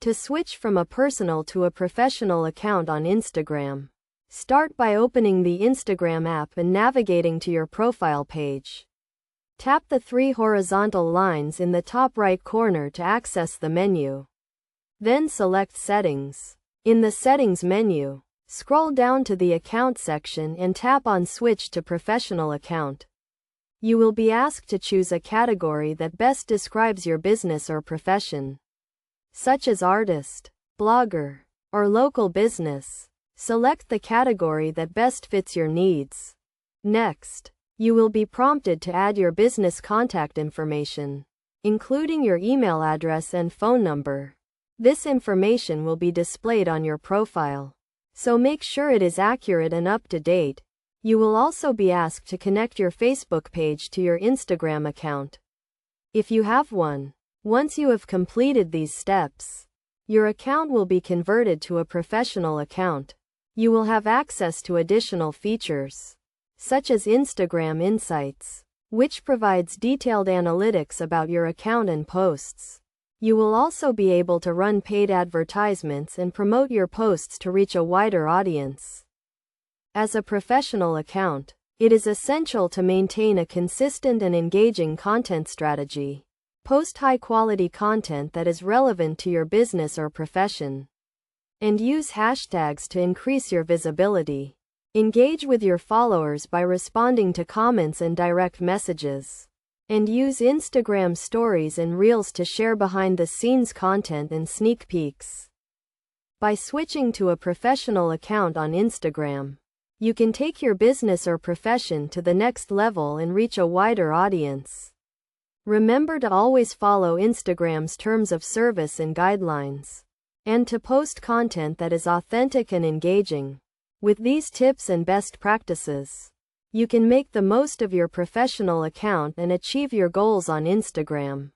To switch from a personal to a professional account on Instagram, start by opening the Instagram app and navigating to your profile page. Tap the three horizontal lines in the top right corner to access the menu. Then select Settings. In the Settings menu, scroll down to the Account section and tap on Switch to Professional Account. You will be asked to choose a category that best describes your business or profession, such as artist, blogger, or local business. Select the category that best fits your needs. Next, you will be prompted to add your business contact information, including your email address and phone number. This information will be displayed on your profile, so make sure it is accurate and up to date. You will also be asked to connect your Facebook page to your Instagram account, if you have one. Once you have completed these steps, your account will be converted to a professional account. You will have access to additional features, such as Instagram Insights, which provides detailed analytics about your account and posts. You will also be able to run paid advertisements and promote your posts to reach a wider audience. As a professional account, it is essential to maintain a consistent and engaging content strategy. Post high-quality content that is relevant to your business or profession, and use hashtags to increase your visibility. Engage with your followers by responding to comments and direct messages, and use Instagram stories and reels to share behind-the-scenes content and sneak peeks. By switching to a professional account on Instagram, you can take your business or profession to the next level and reach a wider audience. Remember to always follow Instagram's terms of service and guidelines, and to post content that is authentic and engaging. With these tips and best practices, you can make the most of your professional account and achieve your goals on Instagram.